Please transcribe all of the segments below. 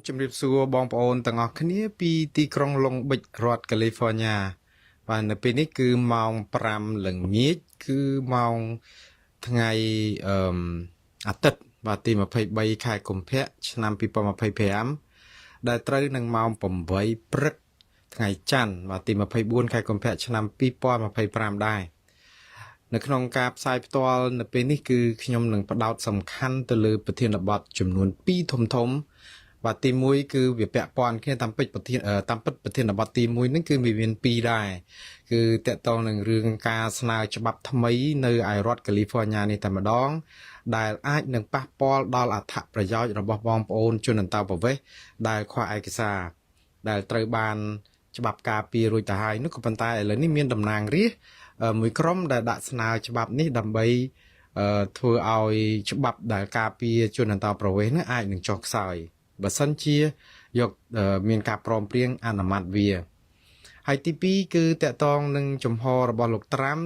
ជំរាបសួរបងប្អូនទាំងអស់គ្នាពីទីក្រុងឡុងប៊ិចរដ្ឋកាលីហ្វ័រញ៉ាបាទនៅពេលនេះគឺម៉ោង5ល្ងាចគឺម៉ោងថ្ងៃអាទិត្យបាទទី23ខែកុម្ភៈឆ្នាំ2025ដែលត្រូវនឹងម៉ោង8ព្រឹកថ្ងៃច័ន្ទបាទទី24ខែកុម្ភៈឆ្នាំ2025ដែរនៅក្នុងការផ្សាយផ្ទាល់នៅពេលនេះគឺខ្ញុំនឹងផ្ដោតសំខាន់ទៅលើប្រធានបទចំនួន2ធំបាទទី1គឺវាពាក់ព័ន្ធគ្នាតាមពិតប្រធានបទទី1ហ្នឹងគឺមាន2ដែរគឺតកតងនឹងរឿងការស្នើច្បាប់ថ្មីនៅឯរដ្ឋកាលីហ្វ័រញ៉ានេះតែម្ដងដែលអាចនឹងប៉ះពាល់ដល់អត្ថប្រយោជន៍របស់បងប្អូនជនអន្តោប្រវេសន៍ដែលខ្វះឯកសារដែលត្រូវបានច្បាប់ការពាររួចទៅហើយនោះក៏ប៉ុន្តែឥឡូវនេះមានតំណាងរាស្ត្រមួយក្រុមដែលដាក់ស្នើច្បាប់នេះដើម្បីធ្វើឲ្យច្បាប់ដែលការពារជនអន្តោប្រវេសន៍នេះអាចនឹងចុះខ្សោយបើសិនជាយកមានការព្រមព្រៀងអនុម័តវាហើយទី2គឺតកតងនឹងជំហររបស់លោកត្រាំ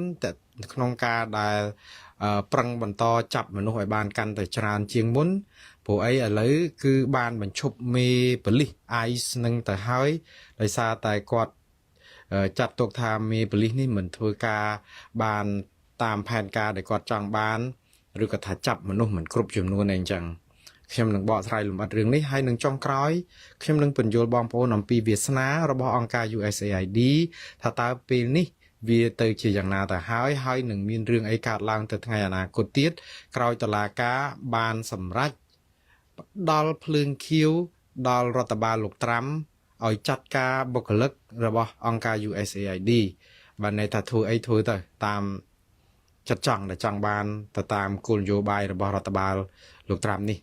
ក្នុងការដែលប្រឹងបន្តចាប់មនុស្សឲ្យបានកាន់តែច្រើនជាងមុនព្រោះអីឥឡូវគឺបានបញ្ឈប់មេប៉ូលីស ICE នឹងទៅហើយដោយសារតែគាត់ចាត់ទុកថាមេប៉ូលីសនេះមិនធ្វើការបានតាមផែនការដែលគាត់ចង់បានឬក៏ថាចាប់មនុស្សមិនគ្រប់ចំនួនអីចឹងខ្ញុំនឹងបកស្រាយលម្អិតរឿងនេះហើយនឹងចុងក្រោយខ្ញុំនឹងពន្យល់បងប្អូនអំពីវាសនារបស់អង្គការ USAID ថាតើពេលនេះវាទៅជាយ៉ាងណាទៅហើយនឹងមានរឿងអីកើតឡើងទៅថ្ងៃអនាគតទៀតក្រោយតុលាការបានសម្រេចផ្ដល់ភ្លើងខៀវដល់រដ្ឋបាលលោកត្រាំឲ្យចាត់ការបុគ្គលិករបស់អង្គការ USAID បានន័យថាធ្វើអីធ្វើទៅតាមចិត្តចង់ដែលចង់បានទៅតាមគោលនយោបាយរបស់រដ្ឋបាលលោកត្រាំនេះ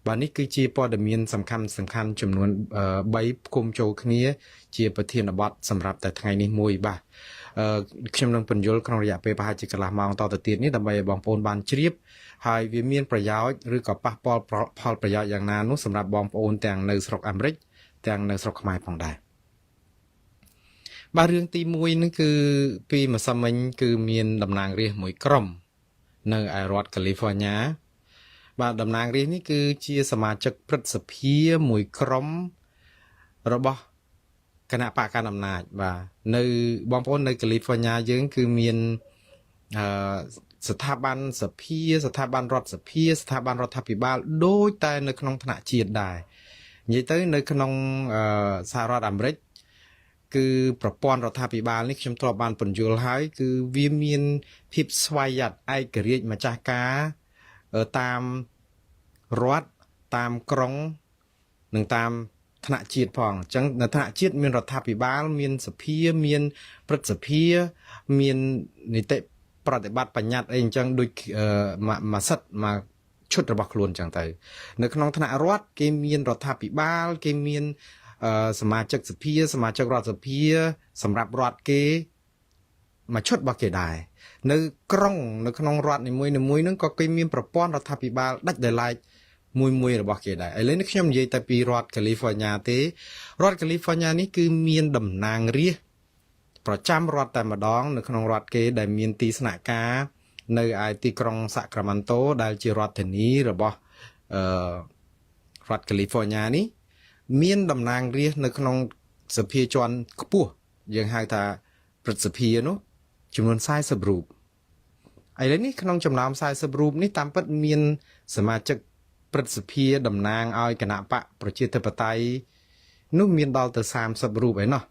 បាទនេះគឺជាព័ត៌មានសំខាន់ចំនួន3ផ្គុំចូលគ្នាជាប្រធានបទសម្រាប់តែថ្ងៃនេះមួយបាទខ្ញុំនឹងពន្យល់ក្នុងរយៈពេលប្រហែលជាកន្លះម៉ោងតទៅទៀតនេះដើម្បីឲ្យបងប្អូនបានជ្រាបហើយវាមានប្រយោជន៍ឬក៏ប៉ះពាល់ផលប្រយោជន៍យ៉ាងណានោះសម្រាប់បងប្អូនទាំងនៅស្រុកអាមេរិកទាំងនៅស្រុកខ្មែរផងដែរបាទរឿងទី1នេះគឺពីម្សិលមិញគឺមានតំណាងរាស្ត្រមួយក្រុមនៅឯរដ្ឋកាលីហ្វ័រញ៉ាបាទតំណាងរាស្ត្រនេះគឺជាសមាជិកព្រឹទ្ធសភាមួយក្រុមរបស់គណៈបកកណ្ដាលអំណាចបាទនៅបងប្អូននៅកាលីហ្វ័រញ៉ាយើងគឺមានស្ថាប័នសភាស្ថាប័នរដ្ឋសភាស្ថាប័នរដ្ឋាភិបាលដូចតែនៅក្នុងថ្នាក់ជាតិដែរនិយាយទៅនៅក្នុងសហរដ្ឋអាមេរិកគឺប្រព័ន្ធរដ្ឋាភិបាលនេះខ្ញុំធ្លាប់បានពន្យល់ហើយគឺវាមានភាពស្វ័យយ័តឯករាជ្យម្ចាស់ការតាមរដ្ឋតាមក្រុងនិងតាមថ្នាក់ជាតិផងអញ្ចឹងនៅថ្នាក់ជាតិមានរដ្ឋាភិបាលមានសភាមានព្រឹទ្ធសភាមាននីតិប្រតិបត្តិបញ្ញត្តិអីអញ្ចឹងដូចមួយសិតមកឈុតរបស់ខ្លួនអញ្ចឹងទៅនៅក្នុងថ្នាក់រដ្ឋគេមានរដ្ឋាភិបាលគេមានសមាជិកសភាសមាជិករដ្ឋសភាសម្រាប់រដ្ឋគេមួយឈុតរបស់គេដែរនៅក្រុងនៅក្នុងរដ្ឋនីមួយហ្នឹងក៏គេមានប្រព័ន្ធរដ្ឋាភិបាលដាច់ដោយឡែកមួយរបស់គេដែរឥឡូវនេះខ្ញុំនិយាយតែពីរដ្ឋកាលីហ្វ័រញ៉ាទេរដ្ឋកាលីហ្វ័រញ៉ានេះគឺមានតំណាងរាស្ត្រប្រចាំរដ្ឋតែម្ដងនៅក្នុងរដ្ឋគេដែលមានទីស្នាក់ការនៅឯទីក្រុងសាក្រាម៉ាន់តូដែលជារដ្ឋធានីរបស់រដ្ឋកាលីហ្វ័រញ៉ានេះមានតំណាងរាស្ត្រនៅក្នុងសភាជាន់ខ្ពស់យើងហៅថាព្រឹទ្ធសភានោះចំនួន40រូបឥឡូវនេះក្នុងចំណោម40រូបនេះតាមពិតមានសមាជិកព្រឹទ្ធសភាតំណាងឲ្យគណៈបកប្រជាធិបតេយ្យនោះមានដល់ទៅ30រូបឯណោះ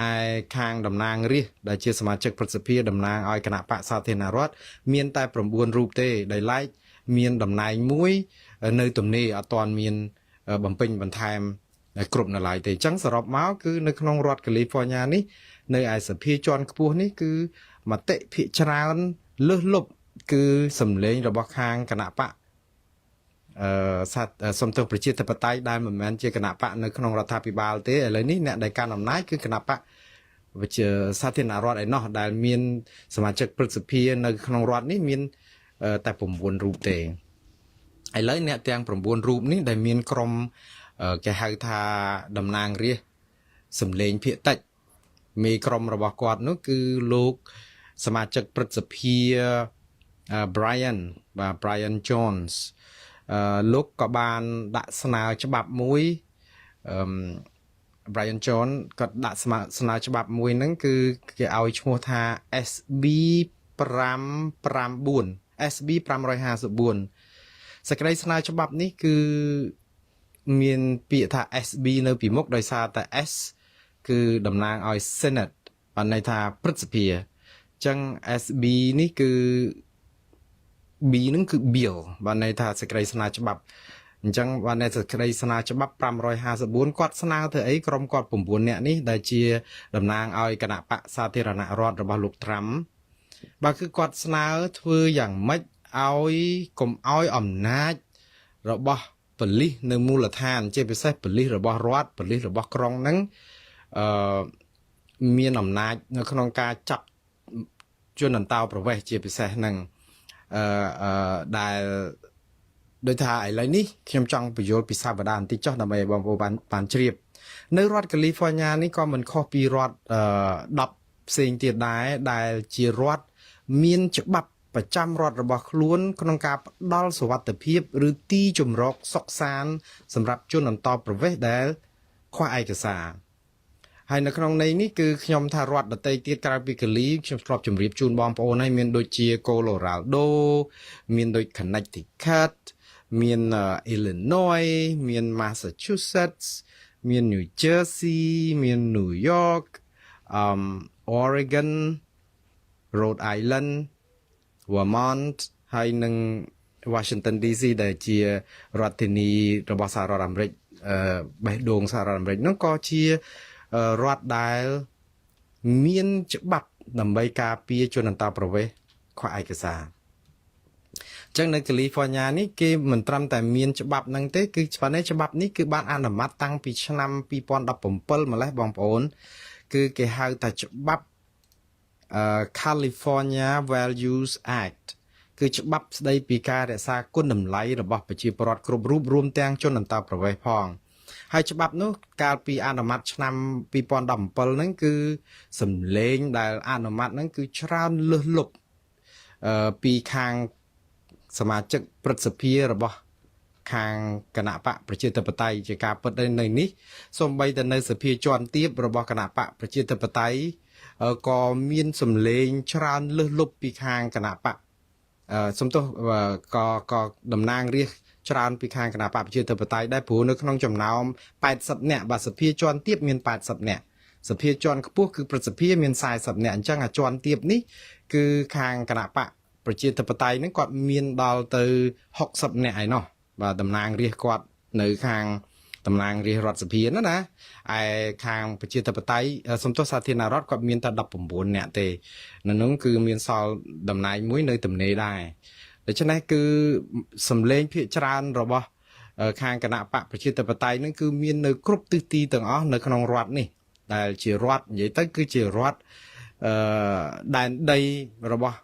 ឯខាងតំណាងរាស្ត្រដែលជាសមាជិកព្រឹទ្ធសភាតំណាងឲ្យគណៈបកសាធារណរដ្ឋមានតែ9រូបទេដោយឡែកមានតំណែងមួយនៅទំនេរអត់ទាន់មានបំពេញបន្ថែមគ្រប់នៅឡើយទេអញ្ចឹងសរុបមកគឺនៅក្នុងរដ្ឋកាលីហ្វ័រញ៉ានេះនៅឯសភាជាន់ខ្ពស់នេះគឺមតិភាគច្រើនលើសលប់គឺសម្លេងរបស់ខាងគណៈបកសំទោសប្រជាធិបតេយ្យដែលមិនមែនជាគណៈបកនៅក្នុងរដ្ឋាភិបាលទេឥឡូវនេះអ្នកដែលកាន់អំណាចគឺគណៈបកវិជាសាធារណរដ្ឋឯណោះដែលមានសមាជិកព្រឹទ្ធសភានៅក្នុងរដ្ឋនេះមានតែ9រូបទេឥឡូវអ្នកទាំង9រូបនេះដែលមានក្រុមគេហៅថាតំណាងរាស្ត្រសម្លេងភាគតិចមេក្រុមរបស់គាត់នោះគឺលោកសមាជិកព្រឹទ្ធសភា Brian Jones លោកក៏បានដាក់ស្នើច្បាប់មួយ Brian John ក៏ដាក់ស្នើច្បាប់មួយហ្នឹងគឺគេឲ្យឈ្មោះថា SB 554 SB 554សេចក្តីស្នើច្បាប់នេះគឺមានពាក្យថា SB នៅពីមុខដោយសារតែ S គឺតំណាងឲ្យ Senate បានន័យថាព្រឹទ្ធសភាអញ្ចឹង SB នេះគឺ B ហ្នឹងគឺ bill បានន័យថាសេចក្តីស្នើច្បាប់អញ្ចឹងបានតែសេចក្តីស្នើច្បាប់554គាត់ស្នើទៅអីក្រុមគាត់9នាក់នេះដែលជាតំណាងឲ្យគណៈបកសាធារណរដ្ឋរបស់លោកត្រាំបើគឺគាត់ស្នើធ្វើយ៉ាងម៉េចឲ្យកុំឲ្យអំណាចរបស់ប៉ូលីសនៅមូលដ្ឋានជាពិសេសប៉ូលីសរបស់រដ្ឋប៉ូលីសរបស់ក្រុងហ្នឹងមានអំណាចនៅក្នុងការចាប់ជនអន្តោប្រវេសន៍ជាពិសេសហ្នឹងដែលដោយថាឥឡូវនេះខ្ញុំចង់បញ្យល់ពីសាវតាបន្តិចចុះដើម្បីឲ្យបងប្អូនបានជ្រាបនៅរដ្ឋ California នេះក៏មិនខុសពីរដ្ឋ10ផ្សេងទៀតដែរដែលជារដ្ឋមានច្បាប់ប្រចាំរដ្ឋរបស់ខ្លួនក្នុងការផ្ដល់សុវត្ថិភាពឬទីជម្រកសុខសាន្តសម្រាប់ជនអន្តោប្រវេសន៍ដែលខ្វះឯកសារហើយនៅក្នុងន័យនេះគឺខ្ញុំថារដ្ឋដទៃទៀតក្រៅពីកាលីខ្ញុំធ្លាប់ជម្រាបជូនបងប្អូនហើយមានដូចជា Colorado មានដូច Connecticut មាន Illinois មាន Massachusetts មាន New Jersey មាន New York Oregon Rhode Island Vermont ហើយនិង Washington DC ដែលជារដ្ឋធានីរបស់សហរដ្ឋអាមេរិកបេះដូងសហរដ្ឋអាមេរិកនោះក៏ជារដ្ឋដែលមានច្បាប់ដើម្បីការពារជនអន្តោប្រវេសន៍ខ្វះឯកសារអញ្ចឹងនៅ California នេះគេមិនត្រឹមតែមានច្បាប់ហ្នឹងទេគឺច្បាប់នេះគឺបានអនុម័តតាំងពីឆ្នាំ2017ម្លេះបងប្អូនគឺគេហៅថាច្បាប់ California Values Act គឺច្បាប់ស្ដីពីការរក្សាគុណតម្លៃរបស់ប្រជាពលរដ្ឋគ្រប់រូបរួមទាំងជនអន្តោប្រវេសន៍ផងហើយច្បាប់នោះកាលពីអនុម័តឆ្នាំ2017ហ្នឹងគឺសម្លេងដែលអនុម័តហ្នឹងគឺច្រើនលើសលប់ពីខាងសមាជិកព្រឹទ្ធសភារបស់ខាងគណៈបកប្រជាធិបតេយ្យជាការពិតនៅនេះសូម្បីតែនៅសភាជាន់ទាបរបស់គណៈបកប្រជាធិបតេយ្យក៏មានសម្លេងច្រើនលើសលប់ពីខាងគណៈបកសំទោសក៏តំណាងរាស្ត្រច្រើនពីខាងគណៈបកប្រជាធិបតេយ្យដែរព្រោះនៅក្នុងចំណោម80នាក់បាទសភាជាន់ទាបមាន80នាក់សភាជាន់ខ្ពស់គឺព្រឹទ្ធសភាមាន40នាក់អញ្ចឹងអាជាន់ទាបនេះគឺខាងគណៈបកប្រជាធិបតេយ្យហ្នឹងគាត់មានដល់ទៅ60នាក់ឯណោះបាទតំណាងរាស្ត្រគាត់នៅខាងតំណាងរាស្ត្ររដ្ឋសភាណាឯខាងប្រជាធិបតេយ្យសំទោសសាធារណរដ្ឋគាត់មានតែ19នាក់ទេនៅនោះគឺមានសល់តំណែងមួយនៅទំនេរដែរដូច្នេះគឺសម្លេងភាគច្រើនរបស់ខាងគណៈបកប្រជាធិបតេយ្យហ្នឹងគឺមាននៅគ្រប់ទិសទីទាំងអស់នៅក្នុងរដ្ឋនេះដែលជារដ្ឋនិយាយទៅគឺជារដ្ឋដែនដីរបស់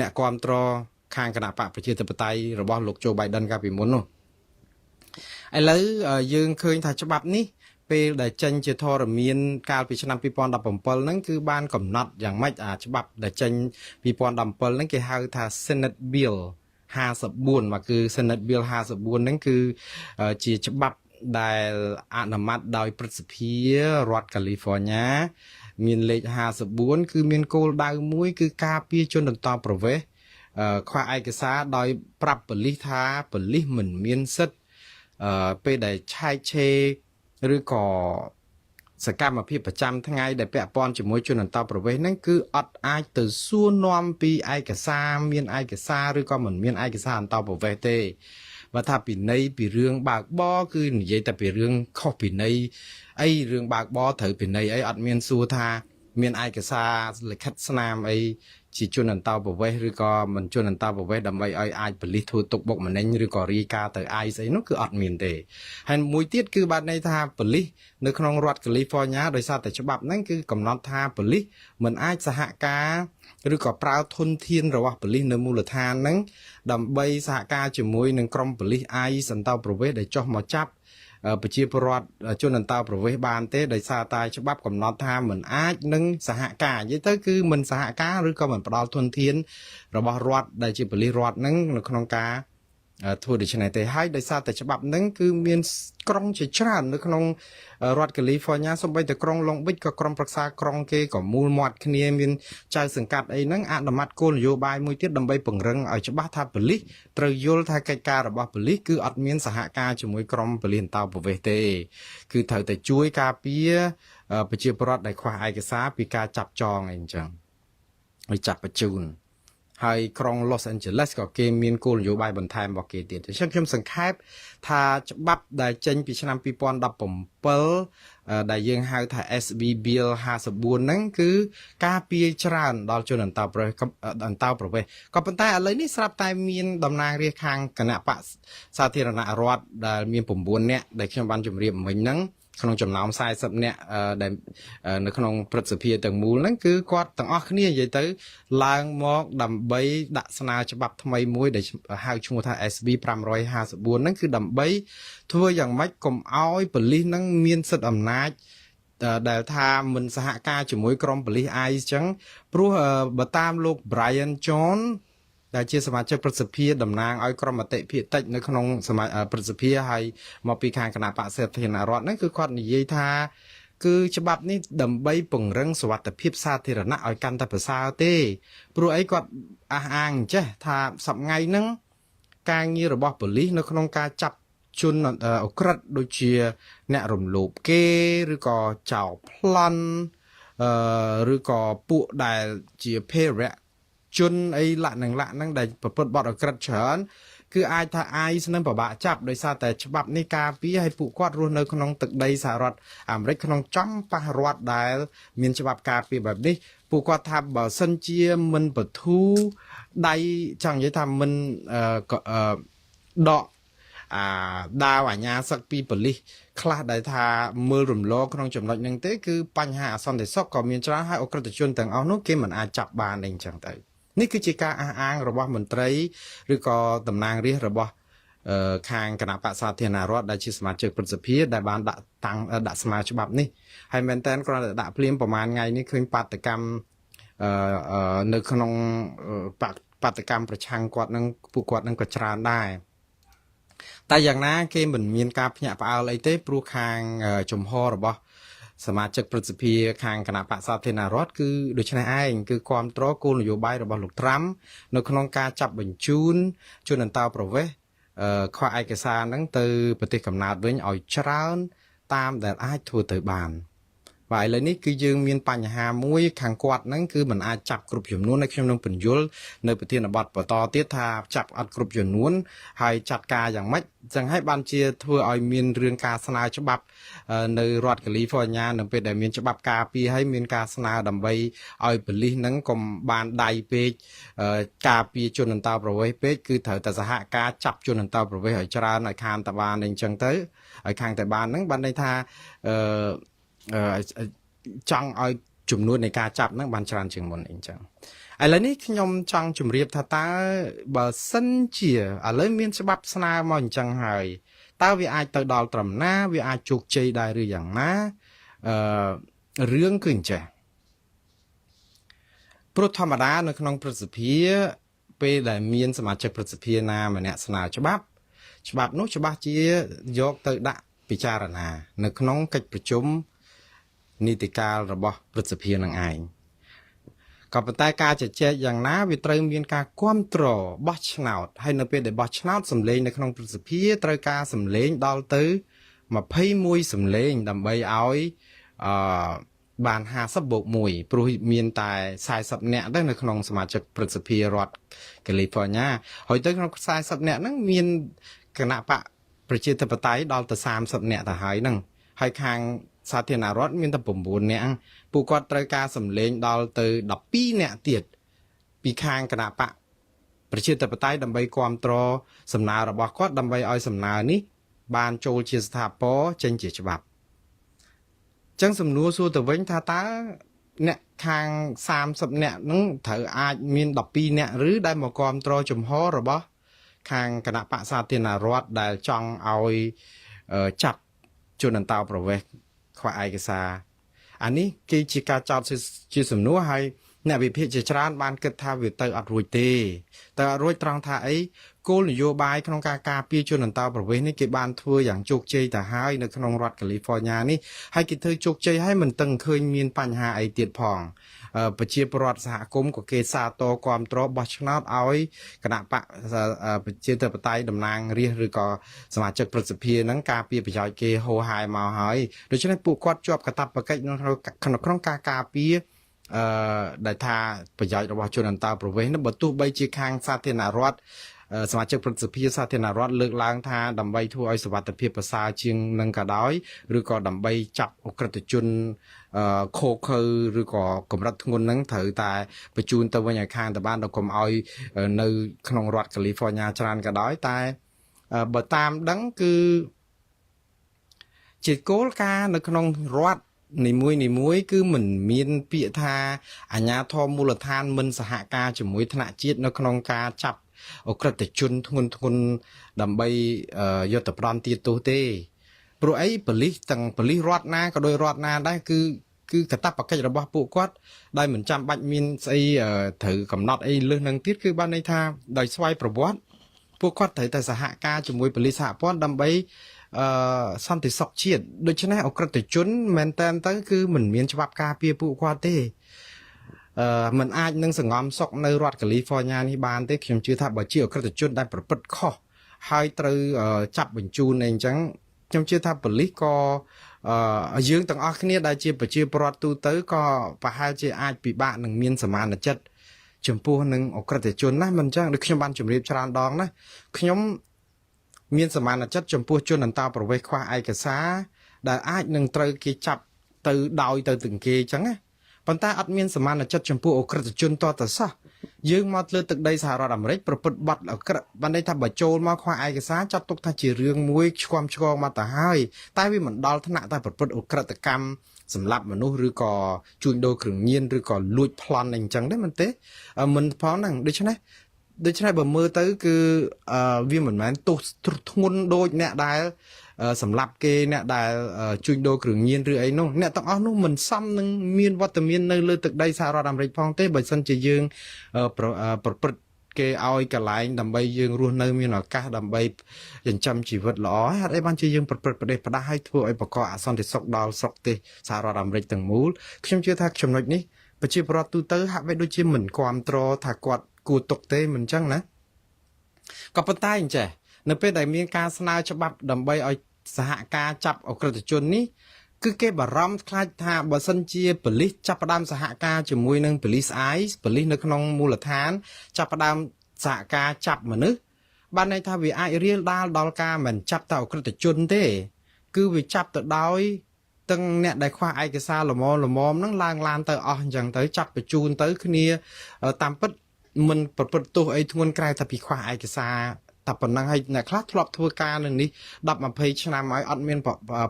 អ្នកគ្រប់គ្រងខាងគណៈបកប្រជាធិបតេយ្យរបស់លោកโจ Biden កាលពីមុននោះឥឡូវយើងឃើញថាច្បាប់នេះពេលដែលចេញជាធរមានកាលពីឆ្នាំ2017ហ្នឹងគឺបានកំណត់យ៉ាងម៉េចច្បាប់ដែលចេញ2017ហ្នឹងគេហៅថា Senate Bill 54មកគឺ Senate Bill 54ហ្នឹងគឺជាច្បាប់ដែលអនុម័តដោយព្រឹទ្ធសភារដ្ឋ California មានលេខ54គឺមានគោលដៅមួយគឺការពារជនអន្តោប្រវេសន៍ខ្វះឯកសារដោយប្រាប់ប៉ូលីសថាប៉ូលីសមិនមានសិទ្ធិពេលដែលឆែកឆេរឬក៏សកម្មភាពប្រចាំថ្ងៃដែលពាក់ព័ន្ធជាមួយជនអន្តោប្រវេសន៍ហ្នឹងគឺអត់អាចទៅសួរនាំពីឯកសារមានឯកសារឬក៏មិនមានឯកសារអន្តោប្រវេសន៍ទេបើថាពិន័យពីរឿងបើកបរគឺនិយាយតែពីរឿងខុសពិន័យអីរឿងបើកបរត្រូវពិន័យអីអត់មានសួរថាមានឯកសារលិខិតស្នាមអីជាជនអន្តោប្រវេសន៍ឬក៏មិនជនអន្តោប្រវេសន៍ដើម្បីឲ្យអាចប៉ូលីសធ្វើទុកបុកម្នេញឬក៏រាយការណ៍ទៅអាយស្អីនោះគឺអត់មានទេហើយមួយទៀតគឺបានន័យថាប៉ូលីសនៅក្នុងរដ្ឋ California ដោយសារតែច្បាប់ហ្នឹងគឺកំណត់ថាប៉ូលីសមិនអាចសហការឬក៏ប្រើធនធានរបស់ប៉ូលីសនៅមូលដ្ឋានហ្នឹងដើម្បីសហការជាមួយនឹងក្រុមប៉ូលីសអាយសន្តោប្រវេសន៍ដែលចុះមកចាប់ប្រជាពលរដ្ឋជនអន្តោប្រវេសន៍បានទេដោយសារតែច្បាប់កំណត់ថាមិនអាចនឹងសហការនិយាយទៅគឺមិនសហការឬក៏មិនផ្ដល់ធនធានរបស់រដ្ឋដែលជាប៉ូលីសរដ្ឋហ្នឹងនៅក្នុងការ ធ្វើដូច្នេះទេហើយដោយសារតែច្បាប់ហ្នឹងគឺមានក្រុងជាច្រើននៅក្នុងរដ្ឋកាលីហ្វ័រញ៉ាសូម្បីតែក្រុងឡុងប៊ិចក៏ក្រុមប្រឹក្សាក្រុងគេក៏មូលមាត់គ្នាមានចៅសង្កាត់អីហ្នឹងអនុម័តគោលនយោបាយមួយទៀតដើម្បីពង្រឹងឲ្យច្បាស់ថាប៉ូលីសត្រូវយល់ថាកិច្ចការរបស់ប៉ូលីសគឺអត់មានសហការជាមួយក្រុមប៉ូលីសអន្តោប្រវេសន៍ទេគឺត្រូវតែជួយការពារប្រជាពលរដ្ឋដែលខ្វះឯកសារពីការចាប់ចងអីអញ្ចឹងឲ្យចាប់បញ្ជូនហើយក្រុង Los Angeles ក៏គេមានគោលនយោបាយបន្ថែមរបស់គេទៀតអញ្ចឹងខ្ញុំសង្ខេបថាច្បាប់ដែលចេញពីឆ្នាំ2017ដែលយើងហៅថា SB Bill 54ហ្នឹងគឺការពារច្រើនដល់ជនអន្តោប្រវេសន៍ក៏ប៉ុន្តែឥឡូវនេះស្រាប់តែមានតំណាងរាស្ត្រខាងគណៈបកសាធារណរដ្ឋដែលមាន9នាក់ដែលខ្ញុំបានជម្រាបមិញហ្នឹងក្នុងចំណោម40នាក់ដែលនៅក្នុងព្រឹទ្ធសភាទាំងមូលហ្នឹងគឺគាត់ទាំងអស់គ្នានិយាយទៅឡើងមកដើម្បីដាក់ស្នើច្បាប់ថ្មីមួយដែលហៅឈ្មោះថា SB 554ហ្នឹងគឺដើម្បីធ្វើយ៉ាងម៉េចកុំឲ្យប៉ូលីសហ្នឹងមានសិទ្ធិអំណាចដែលថាមិនសហការជាមួយក្រុមប៉ូលីស ICE ចឹងព្រោះបើតាមលោក Brian John ដែលជាសមាជិកព្រឹទ្ធសភាតំណាងឲ្យក្រុមមតិភាគតិចនៅក្នុងសមាជិកព្រឹទ្ធសភាហើយមកពីខាងគណៈបក្សសាធារណរដ្ឋហ្នឹងគឺគាត់និយាយថាគឺច្បាប់នេះដើម្បីពង្រឹងសុវត្ថិភាពសាធារណៈឲ្យកាន់តែប្រសើរទេព្រោះអីគាត់អះអាងចេះថាសប្ងៃហ្នឹងការងាររបស់ប៉ូលីសនៅក្នុងការចាប់ជនអក្រិតដូចជាអ្នករំលោភគេឬក៏ចោរប្លន់ឬក៏ពួកដែលជាភេរៈជនអីលក្ខហ្នឹងដែលប្រព្រឹត្តបទអក្រិតច្រើនគឺអាចថាICEនឹងពិបាកចាប់ដោយសារតែច្បាប់នេះការពារឲ្យពួកគាត់រស់នៅក្នុងទឹកដីសហរដ្ឋអាមេរិកក្នុងចំប៉ះរដ្ឋដែលមានច្បាប់ការពារបែបនេះពួកគាត់ថាបើសិនជាមិនបធូរដៃចង់និយាយថាមិនដកដាវអាញាសឹកពីប៉ូលីសខ្លះដែលថាមើលរំលងក្នុងចំណុចហ្នឹងទេគឺបញ្ហាអសន្តិសុខក៏មានច្រើនហើយអក្រិតជនទាំងអស់នោះគេមិនអាចចាប់បានអីអញ្ចឹងទៅនេះគឺជាការអះអាងរបស់មន្ត្រីឬក៏តំណាងរាស្ត្ររបស់ខាងគណៈបក្សសាធារណរដ្ឋដែលជាសមាជិកព្រឹទ្ធសភាដែលបានដាក់ស្នើច្បាប់នេះហើយមែនតើគ្រាន់តែដាក់ភ្លាមប្រហែលថ្ងៃនេះឃើញបាតកម្មនៅក្នុងបាតកម្មប្រឆាំងគាត់នឹងពួកគាត់នឹងក៏ច្រើនដែរតែយ៉ាងណាគេមិនមានការភ្ញាក់ផ្អើលអីទេព្រោះខាងជំហររបស់សមាជិកព្រឹទ្ធសភាខាងគណៈបក្សសាធារណរដ្ឋគឺដូចនេះឯងគឺគ្រប់គ្រងគោលនយោបាយរបស់លោកត្រាំនៅក្នុងការចាប់បញ្ជូនជនអន្តោប្រវេសន៍ខ្វះឯកសារហ្នឹងទៅប្រទេសកំណើតវិញឲ្យច្រើនតាមដែលអាចធ្វើទៅបានបាទឥឡូវនេះគឺយើងមានបញ្ហាមួយខាងគាត់ហ្នឹងគឺមិនអាចចាប់គ្រប់ចំនួនហើយខ្ញុំនឹងបញ្យល់នៅប្រធានបទបន្តទៀតថាចាប់អត់គ្រប់ចំនួនហើយចាត់ការយ៉ាងម៉េចចឹងហើយបានជាធ្វើឲ្យមានរឿងការស្នើច្បាប់នៅរដ្ឋកាលីហ្វ័រញ៉ានៅពេលដែលមានច្បាប់ការពារហើយមានការស្នើដើម្បីឲ្យប៉ូលីសហ្នឹងកុំបានដៃពេកការពារជនអន្តោប្រវេសន៍ពេកគឺត្រូវតែសហការចាប់ជនអន្តោប្រវេសន៍ឲ្យច្រើនឲ្យខាងតបានអញ្ចឹងទៅឲ្យខាងតបានហ្នឹងបានន័យថាចង់ឲ្យចំនួននៃការចាប់ហ្នឹងបានច្រើនជាងមុនអីចឹងឥឡូវនេះខ្ញុំចង់ជម្រាបថាតើបើសិនជាឥឡូវមានច្បាប់ស្នើមកអញ្ចឹងហើយតើវាអាចទៅដល់ត្រឹមណាវាអាចជោគជ័យដែរឬយ៉ាងណារឿងគឺអញ្ចឹងព្រោះធម្មតានៅក្នុងព្រឹទ្ធសភាពេលដែលមានសមាជិកព្រឹទ្ធសភាណាម្នាក់ស្នើច្បាប់នោះច្បាស់ជាយកទៅដាក់ពិចារណានៅក្នុងកិច្ចប្រជុំនីតិកាលរបស់ព្រឹទ្ធសភានឹងឯងក៏ប៉ុន្តែការជជែកយ៉ាងណាវាត្រូវមានការគ្រប់គ្រងបោះឆ្នោតហើយនៅពេលដែលបោះឆ្នោតសម្លេងនៅក្នុងព្រឹទ្ធសភាត្រូវការសម្លេងដល់ទៅ21សម្លេងដើម្បីឲ្យបាន50បូក1ព្រោះមានតែ40នាក់ទៅនៅក្នុងសមាជិកព្រឹទ្ធសភារដ្ឋកាលីហ្វ័រញ៉ាហើយទៅក្នុង40នាក់ហ្នឹងមានគណៈបកប្រជាធិបតេយ្យដល់ទៅ30នាក់ទៅហើយហ្នឹងហើយខាងសាធារណរដ្ឋមានតែ9នាក់ពួកគាត់ត្រូវការសម្លេងដល់ទៅ12នាក់ទៀតពីខាងគណៈបកប្រជាធិបតេយ្យដើម្បីគ្រប់គ្រងសំណើរបស់គាត់ដើម្បីឲ្យសំណើនេះបានចូលជាស្ថាពរចេញជាច្បាប់ចឹងសំណួរសួរទៅវិញថាតើអ្នកខាង30នាក់ហ្នឹងត្រូវអាចមាន12នាក់ឬដែលមកគ្រប់គ្រងជំហររបស់ខាងគណៈបកសាធារណរដ្ឋដែលចង់ឲ្យចាប់ជនអន្តោប្រវេសន៍ខ្វះឯកសារអានេះគេជាការចោទជាសំណួរហើយ អ្នកវិភាគជាច្រើនបានគិតថាវាទៅអត់រួចទេតែអត់រួចត្រង់ថាអីគោលនយោបាយក្នុងការការពារជនអន្តោប្រវេសន៍នេះគេបានធ្វើយ៉ាងជោគជ័យទៅហើយនៅក្នុងរដ្ឋកាលីហ្វ័រញ៉ានេះហើយគេធ្វើជោគជ័យហើយមិនទាំងឃើញមានបញ្ហាអីទៀតផងប្រជាពលរដ្ឋសហគមន៍ក៏គេសាទរគាំទ្របោះឆ្នោតឲ្យគណៈបកប្រជាធិបតេយ្យតំណាងរាស្ត្រឬក៏សមាជិកព្រឹទ្ធសភាហ្នឹងការពារប្រយោជន៍គេហូរហាយមកហើយដូច្នេះពួកគាត់ជាប់កាតព្វកិច្ចក្នុងការការពារដែលថាប្រយោជន៍របស់ជនអន្តោប្រវេសន៍នោះបើទោះបីជាខាងសាធារណរដ្ឋសមាជិកព្រឹទ្ធសភាសាធារណរដ្ឋលើកឡើងថាដើម្បីធ្វើឲ្យសុវត្ថិភាពប្រសើរជាងនឹងក៏ដោយឬក៏ដើម្បីចាប់អក្រិតជនខូខើឬក៏កម្រិតធ្ងន់ហ្នឹងត្រូវតែបញ្ជូនទៅវិញឲ្យខាងទៅបានដល់កុំឲ្យនៅក្នុងរដ្ឋកាលីហ្វ័រញ៉ាច្រើនក៏ដោយតែបើតាមដឹងគឺជាគោលការណ៍នៅក្នុងរដ្ឋនីមួយគឺមិនមានពាក្យថាអាជ្ញាធរមូលដ្ឋានមិនសហការជាមួយថ្នាក់ជាតិនៅក្នុងការចាប់អក្រិតជនធ្ងន់ដើម្បីយុទ្ធប្រន់ទាទោសទេព្រោះអីប៉ូលីសទាំងប៉ូលីសរដ្ឋណាក៏ដោយរដ្ឋណាដែរគឺកាតព្វកិច្ចរបស់ពួកគាត់ដែលមិនចាំបាច់មានស្អីត្រូវកំណត់អីលើសនឹងទៀតគឺបានន័យថាដោយស្វ័យប្រវត្តិពួកគាត់ត្រូវតែសហការជាមួយប៉ូលីសសហព័ន្ធដើម្បីសន្តិសុខជាតិដូច្នេះអក្រិតជនមែនតើទៅគឺមិនមានច្បាប់ការពារពួកគាត់ទេมันអាចនឹងសង្ងំសុកនៅរដ្ឋកាលីហ្វ័រញ៉ានេះបានទេខ្ញុំជឿថាបើជាអក្រិតជនដែលប្រព្រឹត្តខុសហើយត្រូវចាប់បញ្ជូនអីអញ្ចឹងខ្ញុំជឿថាប៉ូលីសក៏យើងទាំងអស់គ្នាដែលជាប្រជាពលរដ្ឋទូទៅក៏ប្រហែលជាអាចពិបាកនឹងមានសមានចិត្តចំពោះនឹងអក្រិតជនណាមិនអញ្ចឹងដូចខ្ញុំបានជម្រាបច្រើនដងណាខ្ញុំមានសមានចិត្តចំពោះជនអន្តោប្រវេសន៍ខ្វះឯកសារដែលអាចនឹងត្រូវគេចាប់ទៅដោយទៅទាំងគេអញ្ចឹងណាប៉ុន្តែអត់មានសមានចិត្តចំពោះអក្រិតជនតទៅសោះយើងមកលើទឹកដីសហរដ្ឋអាមេរិកប្រព្រឹត្តបទអក្រិតបានន័យថាបើចូលមកខ្វះឯកសារចាត់ទុកថាជារឿងមួយឆ្គាំឆ្គងមកទៅហើយតែវាមិនដល់ថ្នាក់តែប្រព្រឹត្តអក្រិតកម្មសម្លាប់មនុស្សឬក៏ជួញដូរគ្រឿងញៀនឬក៏លួចប្លន់អីអញ្ចឹងទេមិនទេមិនផងហ្នឹងដូច្នេះបើមើលទៅគឺវាមិនមែនទោសធ្ងន់ដូចអ្នកដែលសម្រាប់គេអ្នកដែលជួញដូរគ្រឿងញៀនឬអីនោះអ្នកទាំងអស់នោះមិនសមនឹងមានវត្តមាននៅលើទឹកដីសហរដ្ឋអាមេរិកផងទេបើមិនជាយើងប្រព្រឹត្តគេឲ្យកន្លែងដើម្បីយើងរស់នៅមានឱកាសដើម្បីចិញ្ចឹមជីវិតល្អហេតុអីបានជាយើងប្រព្រឹត្តប្រទេសផ្ដាស់ឲ្យធ្វើឲ្យបង្កអសន្តិសុខដល់ស្រុកទេសសហរដ្ឋអាមេរិកទាំងមូលខ្ញុំជឿថាចំណុចនេះប្រជាពលរដ្ឋទូទៅហាក់បីដូចជាមិនគាំទ្រថាគាត់គួរទុកទេមិនអញ្ចឹងណាក៏ប៉ុន្តែអញ្ចេះនៅពេលដែលមានការស្នើច្បាប់ដើម្បីឲ្យសហការចាប់អក្រិតជននេះគឺគេបារម្ភខ្លាចថាបើសិនជាប៉ូលីសចាប់ផ្ដើមសហការជាមួយនឹងប៉ូលីសប៉ូលីសនៅក្នុងមូលដ្ឋានចាប់ផ្ដើមសហការចាប់មនុស្សបានន័យថាវាអាចរាលដាលដល់ការមិនចាប់តែអក្រិតជនទេគឺវាចាប់ទៅដោយទាំងអ្នកដែលខ្វះឯកសារល្មមហ្នឹងឡើងឡានទៅអស់អញ្ចឹងទៅចាប់បញ្ជូនទៅគ្នាតាមពិតមិនប្រព្រឹត្តទោសអីធ្ងន់ក្រៅតែពីខ្វះឯកសារតែប៉ុណ្ណឹងហើយអ្នកខ្លះធ្លាប់ធ្វើការនៅនេះ10-20ឆ្នាំហើយអត់មាន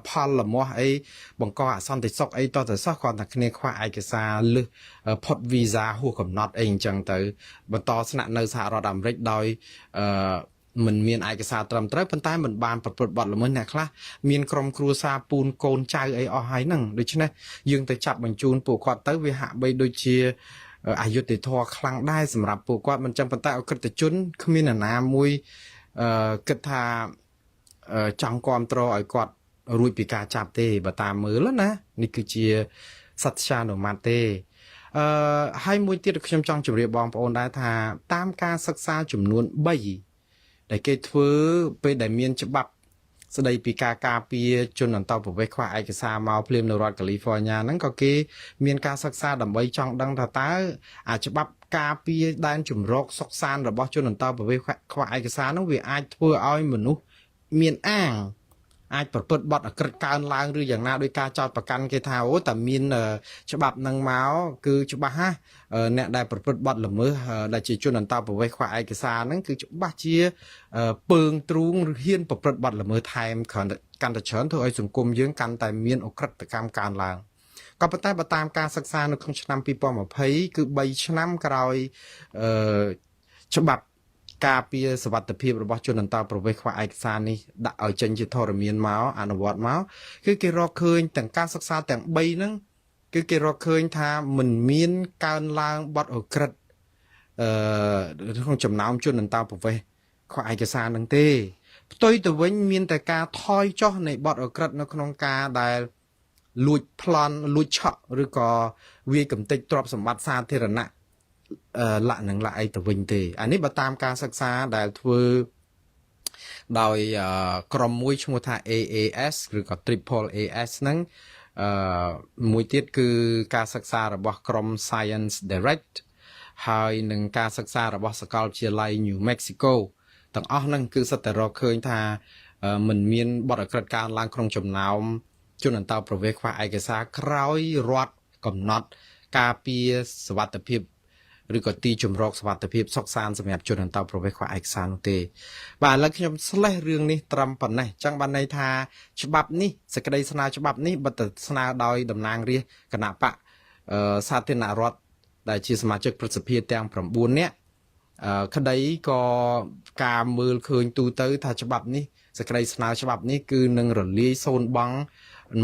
ផលលមាស់អីបង្កអសន្តិសុខអីតទៅសោះគ្រាន់តែគ្នាខ្វះឯកសារលឹះផុតវីសាហួសកំណត់អីអញ្ចឹងទៅបន្តស្នាក់នៅសហរដ្ឋអាមេរិកដោយមិនមានឯកសារត្រឹមត្រូវប៉ុន្តែមិនបានប្រព្រឹត្តបទល្មើសអ្នកខ្លះមានក្រុមគ្រួសារពូនកូនចៅអីអស់ហើយហ្នឹងដូច្នេះយើងទៅចាប់បញ្ជូនពួកគាត់ទៅវាហាក់បីដូចជាអយុត្តិធម៌ខ្លាំងដែរសម្រាប់ពួកគាត់មិនចឹងប៉ុន្តែអក្រិតជនគ្មានអ្នកណាមួយគិតថាចង់គ្រប់គ្រងឲ្យគាត់រួចពីការចាប់ទេបើតាមមើលណានេះគឺជាសត្យានុម័តទេហើយមួយទៀតខ្ញុំចង់ជម្រាបបងប្អូនដែរថាតាមការសិក្សាចំនួន3ដែលគេធ្វើពេលដែលមានច្បាប់ស្ដីពីការការពារជនអន្តោប្រវេសន៍ខ្វះឯកសារមកភ្លាមនៅរដ្ឋកាលីហ្វ័រញ៉ាហ្នឹងក៏គេមានការសិក្សាដើម្បីចង់ដឹងថាតើអាច្បាប់ការពារដែនជំរកសុខសាន្តរបស់ជនអន្តោប្រវេសន៍ខ្វះឯកសារហ្នឹងវាអាចធ្វើឲ្យមនុស្សមានអាចប្រព្រឹត្តបទអក្រិតកើនឡើងឬយ៉ាងណាដោយការចោទប្រកាន់គេថាអូតែមានច្បាប់នឹងមកគឺច្បាស់ណាអ្នកដែលប្រព្រឹត្តបទល្មើសដែលជាជនអន្តោប្រវេសន៍ខ្វះឯកសារហ្នឹងគឺច្បាស់ជាពើងទ្រូងឬហ៊ានប្រព្រឹត្តបទល្មើសថែមកាន់តែច្រើនធ្វើឲ្យសង្គមយើងកាន់តែមានអក្រិតកម្មកើនឡើងក៏ប៉ុន្តែបើតាមការសិក្សានៅក្នុងឆ្នាំ2020គឺ3ឆ្នាំក្រោយច្បាប់ការពារសុវត្ថិភាពរបស់ជនអន្តោប្រវេសន៍ខ្វះឯកសារនេះដាក់ឲ្យចេញជាធរមានមកអនុវត្តមកគឺគេរកឃើញទាំងការសិក្សាទាំង3ហ្នឹង គឺគេរកឃើញថាមិនមានកើនឡើងបទអក្រិតក្នុងចំណោមជនអន្តោប្រវេសន៍ខុសឯកសារនឹងទេផ្ទុយទៅវិញមានតែការថយចុះនៃបទអក្រិតនៅក្នុងការដែលលួចប្លន់លួចឆក់ឬក៏វាយកំទេចទ្រព្យសម្បត្តិសាធារណៈលក្ខនឹងលក្ខអីទៅវិញទេអានេះបើតាមការសិក្សាដែលធ្វើដោយក្រុមមួយឈ្មោះថា AAS ឬក៏ Triple AS ហ្នឹងមួយទៀតគឺការសិក្សារបស់ក្រុម Science Direct ហើយនឹងការសិក្សារបស់សាកលវិទ្យាល័យ New Mexico ទាំងអស់ហ្នឹងគឺសិតតែរកឃើញថាมันមានបទអក្រិតកើនឡើងក្នុងចំណោមជនអន្តោប្រវេសន៍ខ្វះឯកសារក្រោយរដ្ឋកំណត់ការពារសុវត្ថិភាពឬក៏ទីជំរកសុវត្ថិភាពសុខសាន្តសម្រាប់ជនអន្តោប្រវេសន៍ខ្វះឯកសារនោះទេបាទឥឡូវខ្ញុំស្លេះរឿងនេះត្រឹមប៉ុណ្ណេះចឹងបានន័យថាច្បាប់នេះសេចក្តីស្នើច្បាប់នេះបើទៅស្នើដោយតំណាងរាស្ត្រគណៈបកសាធារណរដ្ឋដែលជាសមាជិកប្រសិទ្ធិទាំង9នាក់ក្តីក៏ការមើលឃើញទូទៅថាច្បាប់នេះសេចក្តីស្នើច្បាប់នេះគឺនឹងរលាយសូន្យបង់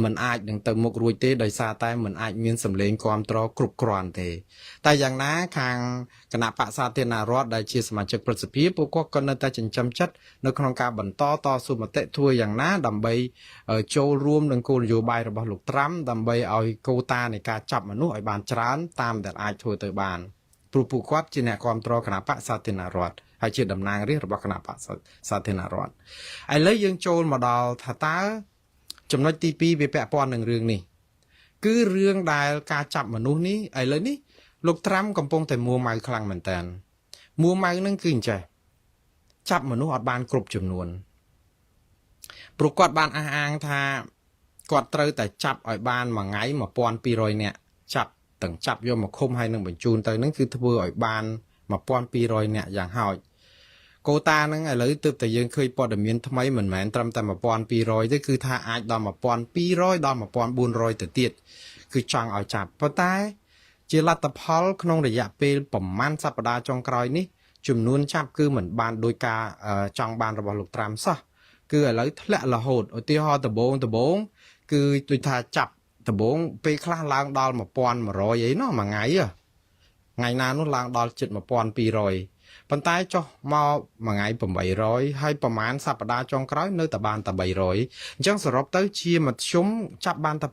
มันអាចនឹងទៅមុខរួចទេដោយសារតែมันអាចមានសម្លេងគាំទ្រគ្រប់គ្រាន់ទេតែយ៉ាងណាខាងគណៈបក្សសាធារណរដ្ឋដែលជាសមាជិកប្រសិទ្ធិពួកគាត់ក៏នៅតែចិញ្ចឹមចិត្តនៅក្នុងការបន្តតស៊ូមតិធ្វើយ៉ាងណាដើម្បីចូលរួមនឹងគោលនយោបាយរបស់លោកត្រាំដើម្បីឲ្យកូតានៃការចាប់មនុស្សឲ្យបានច្រើនតាមដែលអាចធ្វើទៅបានព្រោះពួកគាត់ជាអ្នកគាំទ្រគណៈបក្សសាធារណរដ្ឋហើយជាតំណាងរាស្ត្ររបស់គណៈបក្សសាធារណរដ្ឋឥឡូវយើងចូលមកដល់ថាតើចំណុចទី2វាពាក់ព័ន្ធនឹងរឿងនេះគឺរឿងដែលការចាប់មនុស្សនេះឥឡូវនេះលោកត្រាំកំពុងតែមួម៉ៅខ្លាំងមែនតើមួម៉ៅនឹងគឺអញ្ចេះចាប់មនុស្សអត់បានគ្រប់ចំនួនព្រោះគាត់បានអះអាងថាគាត់ត្រូវតែចាប់ឲ្យបានមួយថ្ងៃ1200នាក់ចាប់ទាំងចាប់យកមកឃុំហើយនឹងបញ្ជូនទៅនឹងគឺធ្វើឲ្យបាន1200នាក់យ៉ាងហោចកូតាហ្នឹងឥឡូវទើបតែយើងឃើញព័ត៌មានថ្មីមិនមែនត្រឹមតែ1200ទេគឺថាអាចដល់1200ដល់1400ទៅទៀតគឺចង់ឲ្យចាប់ប៉ុន្តែជាលទ្ធផលក្នុងរយៈពេលប្រមាណសប្តាហ៍ចុងក្រោយនេះចំនួនចាប់គឺមិនបានដោយការចង់បានរបស់លោកត្រាំសោះគឺឥឡូវធ្លាក់រហូតឧទាហរណ៍ដំបូងគឺដូចថាចាប់ដំបូងពេលខ្លះឡើងដល់1100អីណោះមួយថ្ងៃណានោះឡើងដល់ជិត1200ប៉ុន្តែចុះមកមួយថ្ងៃ800ហើយប្រហែលសប្តាហ៍ចុងក្រោយនៅតែបានតែ300អញ្ចឹងសរុបទៅជាមធ្យមចាប់បានតែ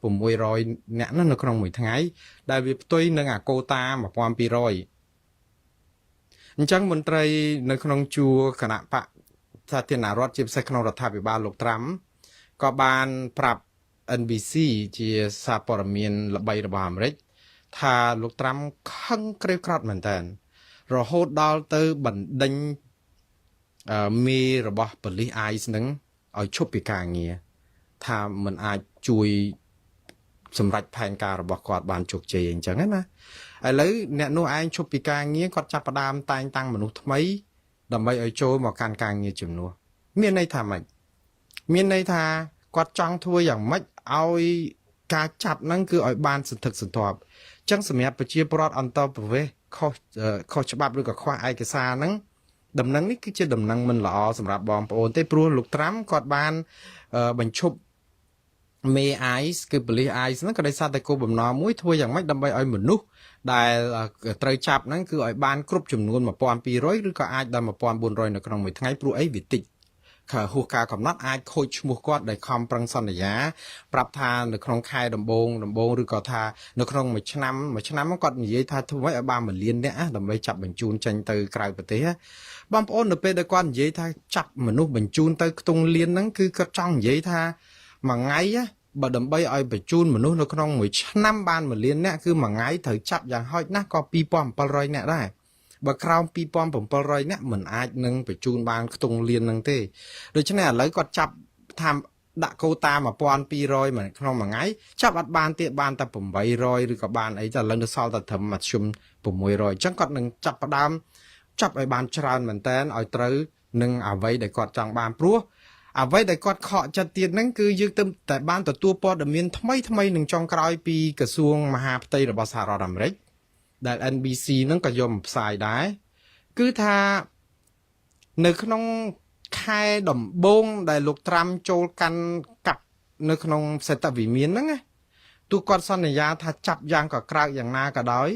600អ្នកនៅក្នុងមួយថ្ងៃដែលវាផ្ទុយនឹងអាកូតា1200អញ្ចឹងមន្ត្រីនៅក្នុងជួរគណៈបកសាធារណរដ្ឋជាពិសេសក្នុងរដ្ឋាភិបាលលោកត្រាំក៏បានប្រាប់ NBC ជាសារព័ត៌មានល្បីរបស់អាមេរិកថាលោកត្រាំខឹងក្រេវក្រោធមែនតើរហូតដល់ទៅបណ្ដេញមេរបស់ប៉ូលីស ICE នឹងឲ្យឈប់ពីការងារថាมันអាចជួយសម្រេចផែនការរបស់គាត់បានជោគជ័យអញ្ចឹងណាឥឡូវអ្នកនោះឯងឈប់ពីការងារគាត់ចាប់ផ្ដើមតែងតាំងមនុស្សថ្មីដើម្បីឲ្យចូលមកកាន់ការងារជំនួសមានន័យថាម៉េចមានន័យថាគាត់ចង់ធ្វើយ៉ាងម៉េចឲ្យការចាប់ហ្នឹងគឺឲ្យបានសន្ធឹកសន្ធាប់អញ្ចឹងសម្រាប់ប្រជាពលរដ្ឋអន្តរប្រវេសន៍ខុសច្បាប់ឬក៏ខ្វះឯកសារហ្នឹងដំណឹងនេះគឺជាដំណឹងមិនល្អសម្រាប់បងប្អូនទេព្រោះលោកត្រាំគាត់បានបញ្ឈប់មេ ICE គឺប៉ូលីស ICE ហ្នឹងក៏ដោយសារតែគោលបំណងមួយធ្វើយ៉ាងម៉េចដើម្បីឲ្យមនុស្សដែលត្រូវចាប់ហ្នឹងគឺឲ្យបានគ្រប់ចំនួន1200ឬក៏អាចដល់1400នៅក្នុងមួយថ្ងៃព្រោះអីវាតិចហួសការកំណត់អាចខូចឈ្មោះគាត់ដោយខំប្រឹងសន្យាប្រាប់ថានៅក្នុងខែដំបូងឬក៏ថានៅក្នុងមួយឆ្នាំគាត់និយាយថាធ្វើម៉េចឲ្យបាន1លាននាក់ដើម្បីចាប់បញ្ជូនចេញទៅក្រៅប្រទេសបងប្អូននៅពេលដែលគាត់និយាយថាចាប់មនុស្សបញ្ជូនទៅខ្ទង់លានហ្នឹងគឺគាត់ចង់និយាយថាមួយថ្ងៃបើដើម្បីឲ្យបញ្ជូនមនុស្សនៅក្នុងមួយឆ្នាំបាន1លាននាក់គឺមួយថ្ងៃត្រូវចាប់យ៉ាងហោចណាស់ក៏2700នាក់ដែរបើក្រោម2700នាក់មិនអាចនឹងបញ្ជូនបានខ្ទង់លាននឹងទេដូច្នេះឥឡូវគាត់ចាប់ថាដាក់កូតា1200មួយក្នុងមួយថ្ងៃចាប់អត់បានទៀតបានតែ800ឬក៏បានអីតែឥឡូវនៅសល់តែត្រឹមមធ្យម600អញ្ចឹងគាត់នឹងចាប់ផ្ដើមចាប់ឲ្យបានច្រើនមែនតើឲ្យត្រូវនឹងអ្វីដែលគាត់ចង់បានព្រោះអ្វីដែលគាត់ខកចិត្តទៀតហ្នឹងគឺយើងតែបានទទួលព័ត៌មានថ្មីនឹងចុងក្រោយពីក្រសួងមហាផ្ទៃរបស់សហរដ្ឋអាមេរិកដែល NBC ហ្នឹងក៏យកមកផ្សាយដែរគឺថានៅក្នុងខែដំបូងដែលលោកត្រាំចូលកាន់កាប់នៅក្នុងសេតវិមានហ្នឹងណា ទូគាត់សន្យាថាចាប់យ៉ាងក៏ក្រៅយ៉ាងណាក៏ដោយ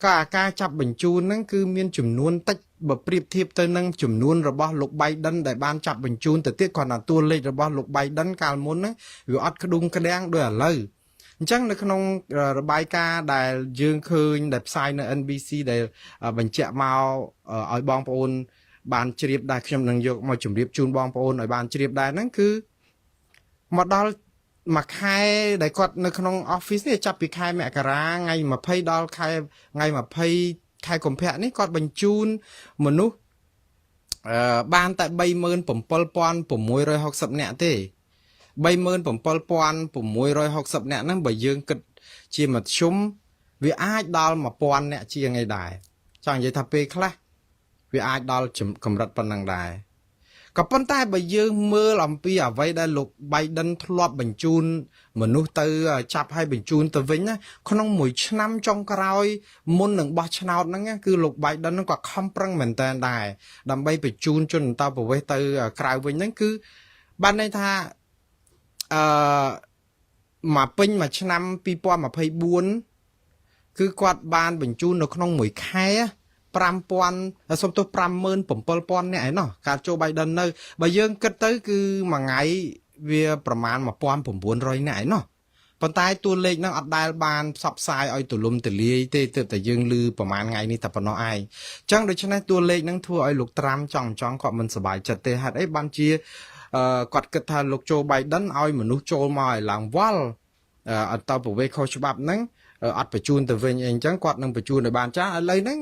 ក៏អាការចាប់បញ្ជូនហ្នឹងគឺមានចំនួនតិចបើប្រៀបធៀបទៅនឹងចំនួនរបស់លោក Biden ដែលបានចាប់បញ្ជូនទៅទៀតគាត់ថាតួលេខរបស់លោក Biden កាលមុនហ្នឹងវាអត់ក្ដុងក្ដាំងដូចឥឡូវអញ្ចឹងនៅក្នុងរបាយការណ៍ដែលយើងឃើញដែលផ្សាយនៅ NBC ដែលបញ្ជាក់មកឲ្យបងប្អូនបានជ្រាបដែរខ្ញុំនឹងយកមកជម្រាបជូនបងប្អូនឲ្យបានជ្រាបដែរហ្នឹងគឺមកដល់មួយខែដែលគាត់នៅក្នុង office នេះចាប់ពីខែមករាថ្ងៃ20ដល់ថ្ងៃ20ខែកុម្ភៈនេះគាត់បញ្ជូនមនុស្សបានតែ 37,660 នាក់ទេ 37,660 នាក់ហ្នឹងបើយើងគិតជាមធ្យមវាអាចដល់ 1000 នាក់ជាងឯដែរចង់និយាយថាពេលខ្លះវាអាចដល់កម្រិតប៉ុណ្ណឹងដែរក៏ប៉ុន្តែបើយើងមើលអំពីអ្វីដែលលោក Biden ធ្លាប់បញ្ជូនមនុស្សទៅចាប់ឲ្យបញ្ជូនទៅវិញណាក្នុងមួយឆ្នាំចុងក្រោយមុននឹងបោះឆ្នោតហ្នឹងគឺលោក Biden ហ្នឹងក៏ខំប្រឹងមែនតើដែរដើម្បីបញ្ជូនជនអន្តោប្រវេសន៍ទៅក្រៅវិញហ្នឹងគឺបានន័យថាមកពេញមួយឆ្នាំ2024គឺគាត់បានបញ្ជូននៅក្នុងមួយខែ5000សុំទោស 57,000 នាក់ឯណោះការចូល Biden នៅបើយើងគិតទៅគឺមួយថ្ងៃវាប្រមាណ 1,900 នាក់ឯណោះប៉ុន្តែតួលេខហ្នឹងអត់ដែលបានផ្សព្វផ្សាយឲ្យទូលំទូលាយទេទើបតែយើងឮប្រហែលថ្ងៃនេះតែប៉ុណ្ណោះឯងអញ្ចឹងដូច្នេះតួលេខហ្នឹងធ្វើឲ្យលោកត្រាំចង់គាត់មិនសប្បាយចិត្តទេហេតុអីបានជាគាត់គិតថាលោកចូល Biden ឲ្យមនុស្សចូលមកឲ្យឡើងវល់អន្តោប្រវេសន៍ខុសច្បាប់ហ្នឹងអត់បញ្ជូនទៅវិញអីអញ្ចឹងគាត់នឹងបញ្ជូនឲ្យបានចាស់ឥឡូវហ្នឹង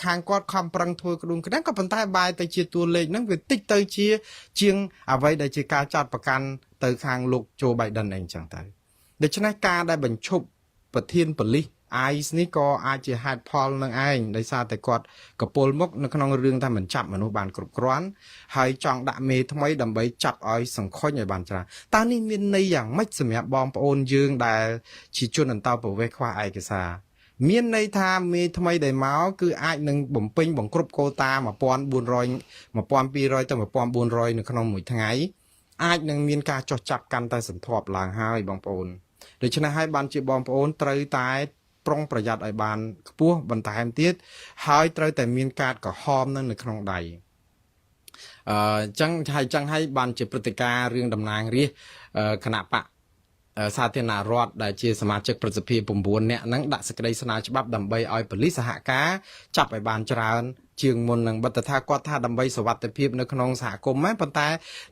ខាងគាត់ខំប្រឹងធ្វើក្ដួងក្ដាំងក៏ប៉ុន្តែបែរទៅជាតួលេខហ្នឹងវាតិចទៅជាងអ្វីដែលជាការចាត់ប្រកាន់ទៅខាងលោកโจ Biden អីអញ្ចឹងទៅដូច្នេះការដែលបញ្ឈប់ប្រធានប៉ូលីស ICE នេះក៏អាចជាហេតុផលនឹងឯងដោយសារតែគាត់កពុលមុខនៅក្នុងរឿងថាមិនចាប់មនុស្សបានគ្រប់គ្រាន់ហើយចង់ដាក់មេថ្មីដើម្បីចាប់ឲ្យសង្ខុញឲ្យបានច្រើនតើនេះមានន័យយ៉ាងម៉េចសម្រាប់បងប្អូនយើងដែលជាជនអន្តោប្រវេសន៍ខ្វះឯកសារមានន័យថាមេថ្មីដែលមកគឺអាចនឹងបំពេញបង្គ្រប់កូតា 1400 1200 ទៅ 1400 នៅក្នុងមួយថ្ងៃអាចនឹងមានការចោះចាប់កាន់តែសន្ធាប់ឡើងហើយបងប្អូនដូច្នេះហើយបានជាបងប្អូនត្រូវតែប្រុងប្រយ័ត្នឲ្យបានខ្ពស់បន្ថែមទៀតហើយត្រូវតែមានកាតក្រហមនៅក្នុងដៃអញ្ចឹងហើយបានជាព្រឹត្តិការណ៍រឿងតំណាងរាស្ត្រគណៈបកសាធារណរដ្ឋដែលជាសមាជិកប្រសិទ្ធភាព9នាក់ហ្នឹងដាក់សេចក្តីស្នើច្បាប់ដើម្បីឲ្យប៉ូលីសសហការចាប់ឲ្យបានច្រើនជាងមុននឹងបទថាគាត់ថាដើម្បីសុវត្ថិភាពនៅក្នុងសហគមន៍ហ្នឹងប៉ុន្តែ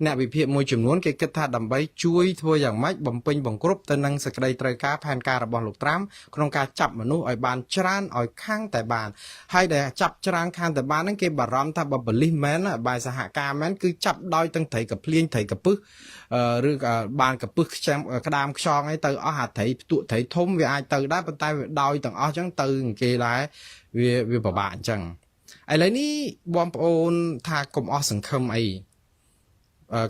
អ្នកវិភាគមួយចំនួនគេគិតថាដើម្បីជួយធ្វើយ៉ាងម៉េចបំពេញបង្គ្រប់ទៅនឹងសេចក្តីត្រូវការផែនការរបស់លោកត្រាំក្នុងការចាប់មនុស្សឲ្យបានច្រើនឲ្យខាងតែបានហើយដែលចាប់ច្រើនខាងតែបានហ្នឹងគេបារម្ភថាបើប៉ូលីសមែនបើសហការមែនគឺចាប់ដោយទាំងត្រីកភ្លៀងត្រីកពឹសឬបានកពឹសក្តាមខ្យងអីទៅអស់អាត្រីផ្ទក់ត្រីធំវាអាចទៅដែរប៉ុន្តែវាដោយទាំងអស់អញ្ចឹងទៅគេដែរវាពិបាកអញ្ចឹងឥឡូវនេះបងប្អូនថាកុំអស់សង្ឃឹមអី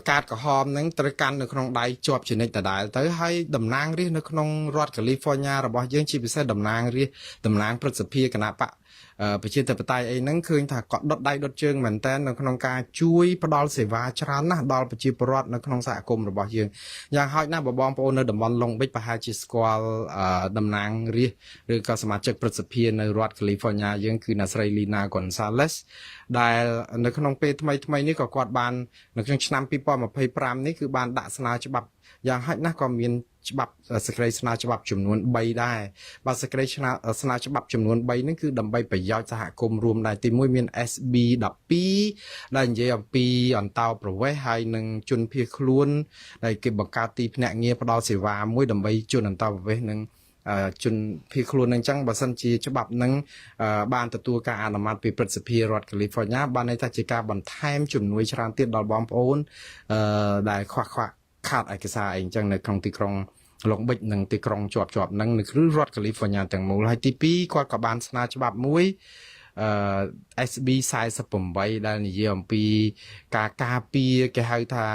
កាតក្រហមហ្នឹងត្រូវកាន់នៅក្នុងដៃជាប់ជានិច្ចដដែលទៅហើយតំណាងរាស្ត្រនៅក្នុងរដ្ឋ California របស់យើងជាពិសេសតំណាងរាស្ត្រតំណាងព្រឹទ្ធសភាគណៈបកប្រជាធិបតេយ្យអីហ្នឹងឃើញថាគាត់ដុតដៃដុតជើងមែនតើនៅក្នុងការជួយផ្ដល់សេវាច្រើនណាស់ដល់ប្រជាពលរដ្ឋនៅក្នុងសហគមន៍របស់យើងយ៉ាងហោចណាស់បងប្អូននៅតំបន់ Long Beach ប្រហែលជាស្គាល់តំណាងរាស្ត្រឬក៏សមាជិកព្រឹទ្ធសភានៅរដ្ឋ California យើងគឺអ្នកស្រី Lina Gonzalez ដែលនៅក្នុងពេលថ្មីនេះក៏គាត់បាននៅក្នុងឆ្នាំ2025នេះគឺបានដាក់ស្នើច្បាប់យ៉ាងហោចណាស់ក៏មានច្បាប់សេចក្តីស្នើច្បាប់ចំនួន3ដែរបាទសេចក្តីស្នើច្បាប់ចំនួន3ហ្នឹងគឺដើម្បីប្រយោជន៍សហគមន៍រួមដែរទី1មាន SB 12ដែលនិយាយអំពីអន្តោប្រវេសន៍ហើយនឹងជនភៀសខ្លួនដែលគេបង្កើតទីភ្នាក់ងារផ្ដល់សេវាមួយដើម្បីជនអន្តោប្រវេសន៍នឹងជនភៀសខ្លួននឹងអញ្ចឹងបើសិនជាច្បាប់នឹងបានទទួលការអនុម័តពីព្រឹទ្ធសភារដ្ឋ California បានន័យថាជាការបន្ថែមជំនួយច្រើនទៀតដល់បងប្អូនដែលខ្វះខាតឯកសារអីអញ្ចឹងនៅក្នុងទីក្រុងឡុងប៊ិចនិងទីក្រុងជាប់នឹងនៅគ្រឹះរដ្ឋ California ទាំងមូលហើយទី2គាត់ក៏បានស្នើច្បាប់មួយSB 48ដែលនិយាយអំពីការការពារគេហៅថា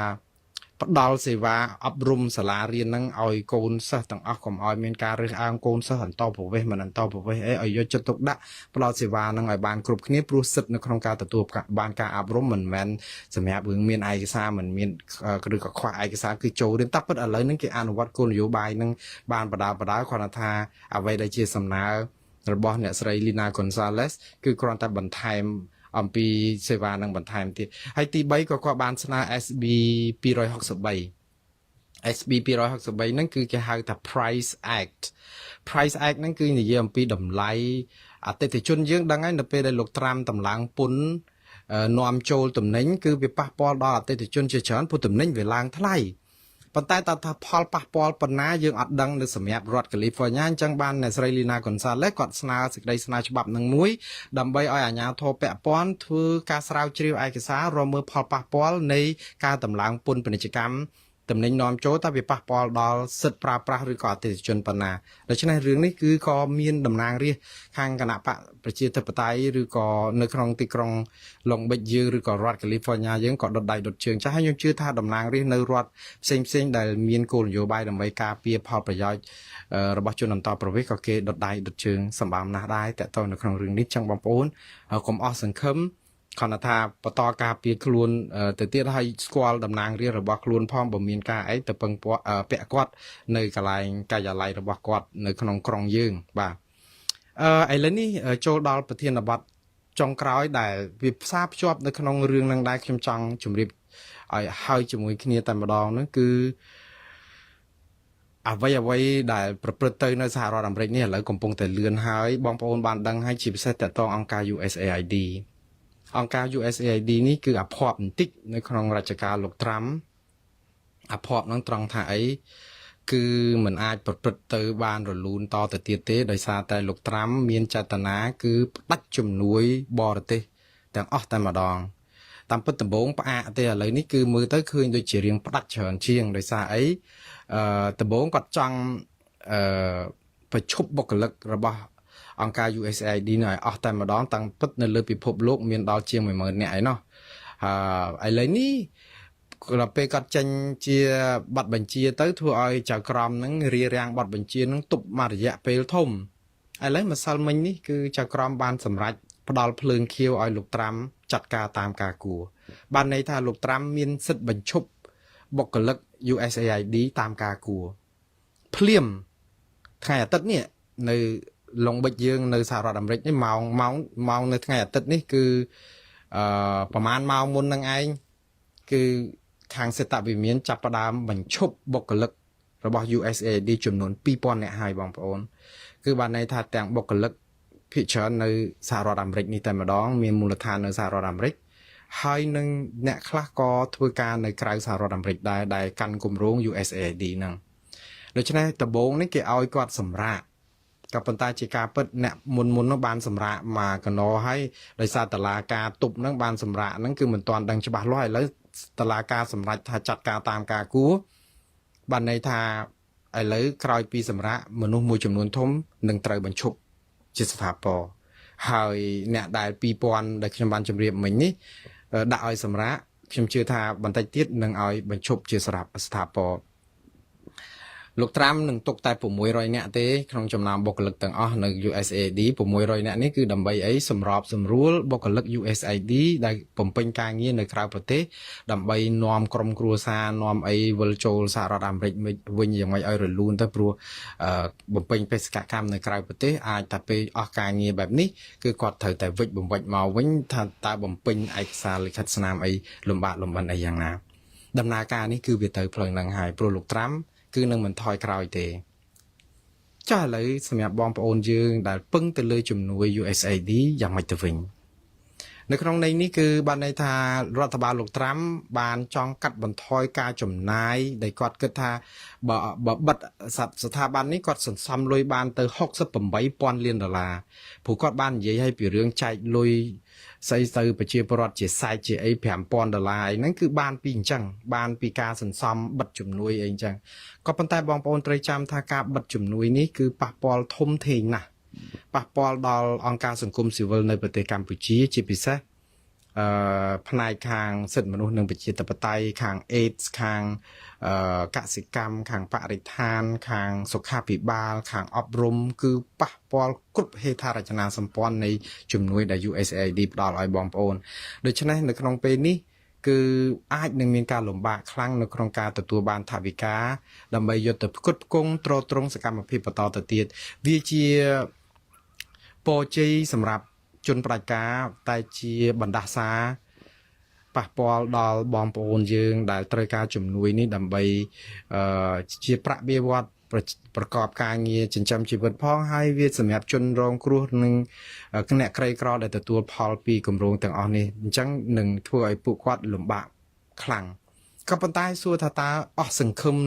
ផ្ដល់សេវាអប់រំសាលារៀនហ្នឹងឲ្យកូនសិស្សទាំងអស់កុំឲ្យមានការរើសអើងកូនសិស្សអន្តប្រវេសន៍មិនអន្តរប្រវេសន៍អីឲ្យយកចិត្តទុកដាក់ផ្ដល់សេវាហ្នឹងឲ្យបានគ្រប់គ្នាព្រោះសិទ្ធិនៅក្នុងការទទួលបានការអប់រំមិនមែនសម្រាប់រឿងមានឯកសារមិនមានឬក៏ខ្វះឯកសារគឺចូលរៀនតែពិតឥឡូវហ្នឹងគេអនុវត្តគោលនយោបាយហ្នឹងបានបដាគ្រាន់តែថាអ្វីដែលជាសំណើរបស់អ្នកស្រី Lina Gonzalez គឺគ្រាន់តែបន្ថែមអំពីសេវានឹងបន្ថែមទៀតហើយទី3ក៏គាត់បានស្នើ SB 263 SB 263ហ្នឹងគឺគេហៅថា Price Act ហ្នឹងគឺនិយាយអំពីតម្លៃអតិថិជនយើងដឹងហើយនៅពេលដែលលោកត្រាំតម្លើងពន្ធនាំចូលទំនិញគឺវាប៉ះពាល់ដល់អតិថិជនជាច្រើនព្រោះទំនិញវាឡើងថ្លៃប៉ុន្តែតើថាផលប៉ះពាល់ប៉ុណ្ណាយើងអត់ដឹងនៅសម្រាប់រដ្ឋ California អញ្ចឹងបានអ្នកស្រី Lina Gonzalez គាត់ស្នើសេចក្តីស្នើច្បាប់នឹងមួយដើម្បីឲ្យអាជ្ញាធរពាក់ព័ន្ធធ្វើការស្រាវជ្រាវឯកសាររកមើលផលប៉ះពាល់នៃការតម្លើងពន្ធពាណិជ្ជកម្មតំណែងនាំចូលតើវាប៉ះពាល់ដល់សិទ្ធិប្រើប្រាស់ឬក៏អតិថិជនប៉ុណ្ណាដូច្នេះរឿងនេះគឺក៏មានតំណាងរាស្ត្រខាងគណៈបកប្រជាធិបតេយ្យឬក៏នៅក្នុងទីក្រុង Long Beach យើងឬក៏រដ្ឋ California យើងក៏ដុតដៃដុតជើងចាស់ហើយខ្ញុំជឿថាតំណាងរាស្ត្រនៅរដ្ឋផ្សេងដែលមានគោលនយោបាយដើម្បីការពារផលប្រយោជន៍របស់ជនអន្តោប្រវេសន៍ក៏គេដុតដៃដុតជើងសម្បំណាស់ដែរតើតើនៅក្នុងរឿងនេះចឹងបងប្អូនកុំអស់សង្ឃឹមគាត់ថាបន្តការពារខ្លួនទៅទៀតឲ្យស្គាល់តំណាងរាស្ត្ររបស់ខ្លួនផងបើមានការអីទៅពឹងពាក់គាត់នៅកន្លែងការិយាល័យរបស់គាត់នៅក្នុងក្រុងយើងបាទឥឡូវនេះចូលដល់ប្រធានបទចុងក្រោយដែលវាផ្សារភ្ជាប់នៅក្នុងរឿងនឹងដែរខ្ញុំចង់ជម្រាបឲ្យហើយជាមួយគ្នាតែម្ដងនោះគឺអ្វីដែលប្រព្រឹត្តទៅនៅសហរដ្ឋអាមេរិកនេះឥឡូវកំពុងតែលឿនហើយបងប្អូនបានដឹងហើយជាពិសេសតទៅអង្គការ USAID អង្គការ USAID នេះគឺអភ័ព្វបន្តិចនៅក្នុងរជ្ជកាលលោកត្រាំអភ័ព្វនឹងត្រង់ថាអីគឺมันអាចប្រព្រឹត្តទៅបានរលូនតទៅទៀតទេដោយសារតែលោកត្រាំមានចេតនាគឺផ្ដាច់ជំនួយបរទេសទាំងអស់តែម្ដងតាមពិតដំបូងផ្អាកទេឥឡូវនេះគឺមើលទៅឃើញដូចជារៀងផ្ដាច់ច្រើនជាងដោយសារអីដំបូងគាត់ចង់ប្រឈប់បុគ្គលិករបស់អង្គការ USAID នេះឲ្យអស់តែម្ដងតាំងពិតនៅលើពិភពលោកមានដល់ជាង 10000 នាក់ឯណោះឥឡូវនេះដល់ពេលគាត់ចេញជាប័ណ្ណបញ្ជាទៅធ្វើឲ្យចៅក្រមហ្នឹងរារាំងប័ណ្ណបញ្ជាហ្នឹងទប់មករយៈពេលធំឥឡូវម្សិលមិញនេះគឺចៅក្រមបានសម្រេចផ្ដាល់ភ្លើងខៀវឲ្យលោកត្រាំចាត់ការតាមការគួរបានន័យថាលោកត្រាំមានសិទ្ធិបញ្ឈប់បុគ្គលិក USAID តាមការគួរភ្លាមថ្ងៃអាទិត្យនេះនៅឡុងបិចយើងនៅសហរដ្ឋអាមេរិកនេះម៉ោងនៅថ្ងៃអាទិត្យនេះគឺប្រហែលម៉ោងមុននឹងឯងគឺខាងសេតវិមានចាប់ផ្ដើមបញ្ឈប់បុគ្គលិករបស់ USAID ចំនួន 2000 នាក់ហើយបងប្អូនគឺបានន័យថាទាំងបុគ្គលិកភាគច្រើននៅសហរដ្ឋអាមេរិកនេះតែម្ដងមានមូលដ្ឋាននៅសហរដ្ឋអាមេរិកហើយនឹងអ្នកខ្លះក៏ធ្វើការនៅក្រៅសហរដ្ឋអាមេរិកដែរដែលកាន់គម្រោង USAID ហ្នឹងដូច្នេះដំបូងនេះគេឲ្យគាត់សម្រាកក៏ប៉ុន្តែជាការពិតអ្នកមុននោះបានសម្រាកមកកណោហើយដោយសារតឡាការទប់ហ្នឹងបានសម្រាកហ្នឹងគឺមិនទាន់ដឹងច្បាស់លាស់ឥឡូវតឡាការសម្រេចថាចាត់ការតាមការគួរបានន័យថាឥឡូវក្រោយពីសម្រាកមនុស្សមួយចំនួនធំនឹងត្រូវបញ្ឈប់ជាស្ថាពរហើយអ្នកដែល2000ដែលខ្ញុំបានជម្រាបមិញនេះដាក់ឲ្យសម្រាកខ្ញុំជឿថាបន្តិចទៀតនឹងឲ្យបញ្ឈប់ជាស្ថាពរលោកត្រាំនឹងទុកតែ600នាក់ទេក្នុងចំណោមបុគ្គលិកទាំងអស់នៅ USAID 600នាក់នេះគឺដើម្បីអីសម្របសម្រួលបុគ្គលិក USAID ដែលបំពេញការងារនៅក្រៅប្រទេសដើម្បីនាំក្រុមគ្រួសារនាំអីវិលចូលសហរដ្ឋអាមេរិកវិញយ៉ាងម៉េចឲ្យរលូនទៅព្រោះបំពេញបេសកកម្មនៅក្រៅប្រទេសអាចតែពេលអស់ការងារបែបនេះគឺគាត់ត្រូវតែវិច្ចបំពេញមកវិញថាតើបំពេញឯកសារលិខិតស្នាមអីលំបាកលំបិនអីយ៉ាងណាដំណើរការនេះគឺវាទៅផ្លូវហ្នឹងហើយព្រោះលោកត្រាំគឺនឹងមិនថយក្រោយទេចាឥឡូវសម្រាប់បងប្អូនយើងដែលពឹងទៅលើជំនួយ USAID យ៉ាងម៉េចទៅវិញនៅក្នុងន័យនេះគឺបានន័យថារដ្ឋបាលលោកត្រាំបានចង់កាត់បន្ថយការចំណាយដែលគាត់គិតថាបើបិទស្ថាប័ននេះគាត់សន្សំលុយបានទៅ$68,000 លានព្រោះគាត់បាននិយាយឲ្យពីរឿងចែកលុយស្អីទៅប្រជាពលរដ្ឋជាសាច់ជាអី$5,000អីហ្នឹងគឺបានពីអញ្ចឹងបានពីការសន្សំបិទជំនួយអីអញ្ចឹងក៏ប៉ុន្តែបងប្អូនត្រូវចាំថាការបិទជំនួយនេះគឺប៉ះពាល់ធំធេងណាស់ប៉ះពាល់ដល់អង្គការសង្គមស៊ីវិលនៅប្រទេសកម្ពុជាជាពិសេស ផ្នែកខាងសិទ្ធិមនុស្សនិងប្រជាធិបតេយ្យខាង AIDS ខាងកសិកម្មខាងបរិស្ថានខាងសុខាភិបាលខាងអប់រំគឺប៉ះពាល់គ្រប់ហេដ្ឋារចនាសម្ព័ន្ធនៃជំនួយដែល USAID ផ្ដល់ឲ្យបងប្អូនដូច្នេះនៅក្នុងពេលនេះគឺអាចនឹងមានការលំបាកខ្លាំងនៅក្នុងការទទួលបានថវិកាដើម្បីយកទៅផ្គត់ផ្គង់ទ្រទ្រង់សកម្មភាពបន្តទៅទៀតវាជាពរជ័យសម្រាប់ជនផ្ដាច់ការតែជាបណ្ដាសាប៉ះពាល់ដល់បងប្អូនយើងដែលត្រូវការជំនួយនេះដើម្បីជាប្រាក់បៀវត្សប្រកបការងារចិញ្ចឹមជីវិតផងហើយវាសម្រាប់ជនរងគ្រោះនិងអ្នកក្រីក្រដែលទទួលផលពីគម្រោងទាំងអស់នេះអញ្ចឹងនឹងធ្វើឲ្យពួកគាត់លំបាកខ្លាំងក៏ប៉ុន្តែសួរថាតើអស់សង្ឃឹម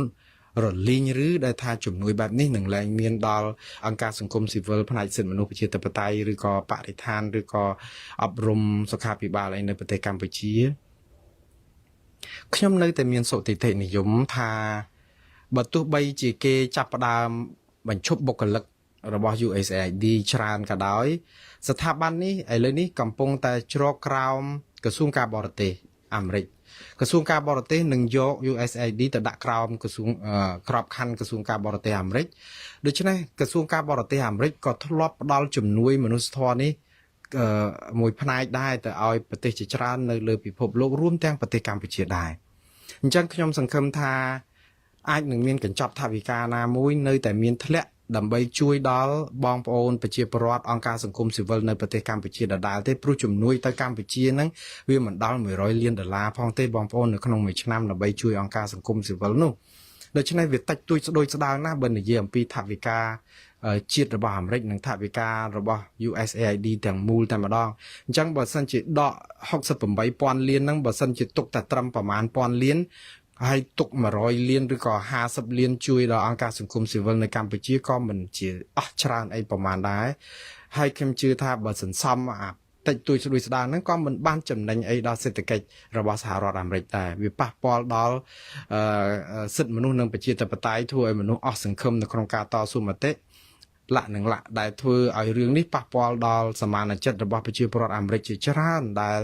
រលីងឬដែលថាជំនួយបែបនេះនឹងឡើងមានដល់អង្គការសង្គមស៊ីវិលផ្នែកសិទ្ធិមនុស្សប្រជាធិបតេយ្យឬក៏បរិស្ថានឬក៏អប់រំសុខាភិបាលឯនៅប្រទេសកម្ពុជាខ្ញុំនៅតែមានសុតិធិនិយមថាបើទោះបីជាគេចាប់ផ្ដើមបញ្ឈប់បុគ្គលិករបស់ USAID ច្រើនក៏ដោយស្ថាប័ននេះឥឡូវនេះកំពុងតែជ្រកក្រោមក្រសួងការបរទេសអាមេរិកក្រសួងការបរទេសនឹងយក USAID ទៅដាក់ក្រោមក្រសួងក្របខ័ណ្ឌក្រសួងការបរទេសអាមេរិកដូច្នេះក្រសួងការបរទេសអាមេរិកក៏ធ្លាប់ផ្ដល់ជំនួយមនុស្សធម៌នេះមួយផ្នែកដែរទៅឲ្យប្រទេសជាច្រើននៅលើពិភពលោករួមទាំងប្រទេសកម្ពុជាដែរអញ្ចឹងខ្ញុំសង្ឃឹមថាអាចនឹងមានកញ្ចប់ថវិកាណាមួយនៅតែមានធ្លាក់ដើម្បីជួយដល់បងប្អូនប្រជាពលរដ្ឋអង្គការសង្គមស៊ីវិលនៅប្រទេសកម្ពុជាដដែលទេព្រោះជំនួយទៅកម្ពុជាហ្នឹងវាមិនដល់$100 លានផងទេបងប្អូននៅក្នុងមួយឆ្នាំដើម្បីជួយអង្គការសង្គមស៊ីវិលនោះដូច្នេះវាតិចតួចស្ដួយស្ដាងណាស់បើនិយាយអំពីថវិកាជាតិរបស់អាមេរិកនិងថវិការបស់ USAID ទាំងមូលតែម្ដងអញ្ចឹងបើសិនជាដក68,000 លានហ្នឹងបើសិនជាទុកតែត្រឹមប្រមាណ1000 លានហើយទុក100 លានឬក៏50 លានជួយដល់អង្គការសង្គមស៊ីវិលនៅកម្ពុជាក៏មិនជាអស់ច្រើនអីប្រមាណដែរហើយខ្ញុំជឿថាបើសន្សំតិចតួចស្ដួយស្ដាងហ្នឹងក៏មិនបានចំណេញអីដល់សេដ្ឋកិច្ចរបស់សហរដ្ឋអាមេរិកដែរវាប៉ះពាល់ដល់សិទ្ធិមនុស្សនិងប្រជាធិបតេយ្យធ្វើឲ្យមនុស្សអស់សង្ឃឹមនៅក្នុងការតស៊ូមតិលក្ខណៈដែលធ្វើឲ្យរឿងនេះប៉ះពាល់ដល់សមានចិត្តរបស់ប្រជាពលរដ្ឋអាមេរិកជាច្រើនដែល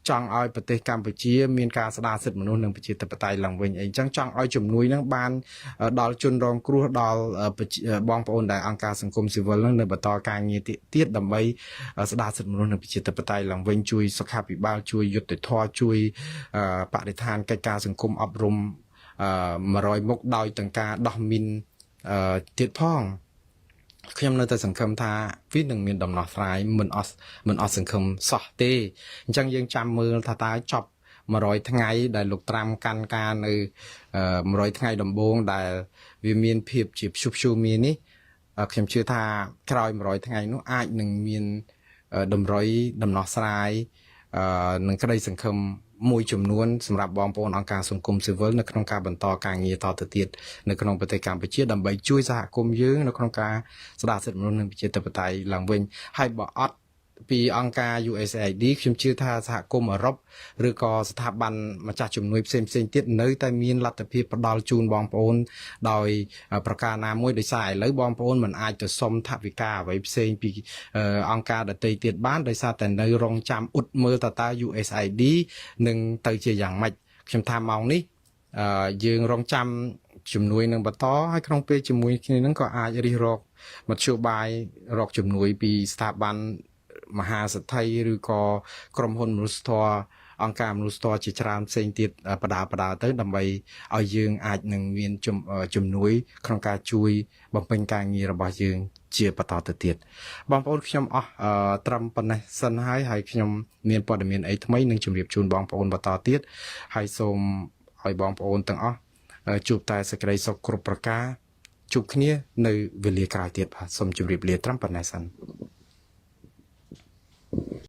ចង់ឲ្យប្រទេសកម្ពុជាមានការស្ដារសិទ្ធិមនុស្សនិងប្រជាធិបតេយ្យឡើងវិញអីចឹងចង់ឲ្យជំនួយហ្នឹងបានដល់ជនរងគ្រោះដល់បងប្អូនដែលអង្គការសង្គមស៊ីវិលហ្នឹងនៅបន្តការងារទៀតដើម្បីស្ដារសិទ្ធិមនុស្សនិងប្រជាធិបតេយ្យឡើងវិញជួយសុខាភិបាលជួយយុត្តិធម៌ជួយបរិស្ថានកិច្ចការសង្គមអប់រំ100 មុខដោយទាំងការដោះមីនទៀតផងខ្ញុំនៅតែសង្ឃឹមថាវានឹងមានដំណោះស្រាយមិនអស់សង្ឃឹមសោះទេអញ្ចឹងយើងចាំមើលថាតើចប់100 ថ្ងៃដែលលោកត្រាំកាន់ការនៅ100 ថ្ងៃដំបូងដែលវាមានភាពជាព្យុះព្យុះមាននេះខ្ញុំជឿថាក្រោយ100 ថ្ងៃនោះអាចនឹងមានដំណោះស្រាយនឹងក្តីសង្ឃឹមមួយចំនួនសម្រាប់បងប្អូនអង្គការសង្គមស៊ីវិលនៅក្នុងការបន្តការងារតទៅទៀតនៅក្នុងប្រទេសកម្ពុជាដើម្បីជួយសហគមន៍យើងនៅក្នុងការស្ដារសិទ្ធិមនុស្សនិងប្រជាធិបតេយ្យឡើងវិញហើយបើអត់ពីអង្គការ USAID ខ្ញុំជឿថាសហគមន៍អឺរ៉ុបឬក៏ស្ថាប័នម្ចាស់ជំនួយផ្សេងទៀតនៅតែមានលទ្ធភាពផ្ដល់ជូនបងប្អូនដោយប្រការណាមួយដោយសារឥឡូវបងប្អូនមិនអាចទៅសុំថវិកាអ្វីផ្សេងពីអង្គការដទៃទៀតបានដោយសារតែនៅរងចាំអ៊ុតមើលតើ USAID នឹងទៅជាយ៉ាងម៉េចខ្ញុំថាម៉ោងនេះយើងរងចាំជំនួយនឹងបន្តហើយក្នុងពេលជាមួយគ្នានឹងក៏អាចរិះរកមធ្យោបាយរកជំនួយពីស្ថាប័នមហាសទ្ធិឬក៏ក្រុមហ៊ុនមនុស្សធម៌អង្គការមនុស្សធម៌ជាច្រើនផ្សេងទៀតបដាទៅដើម្បីឲ្យយើងអាចនឹងមានជំនួយក្នុងការជួយបំពេញការងាររបស់យើងជាបន្តទៅទៀតបងប្អូនខ្ញុំអស់ត្រឹមប៉ុណ្ណេះសិនហើយខ្ញុំមានព័ត៌មានអីថ្មីនឹងជម្រាបជូនបងប្អូនបន្តទៀតហើយសូមឲ្យបងប្អូនទាំងអស់ជួបតែសេចក្តីសុខគ្រប់ប្រការជួបគ្នានៅវេលាក្រោយទៀតបាទសូមជម្រាបលាត្រឹមប៉ុណ្ណេះសិន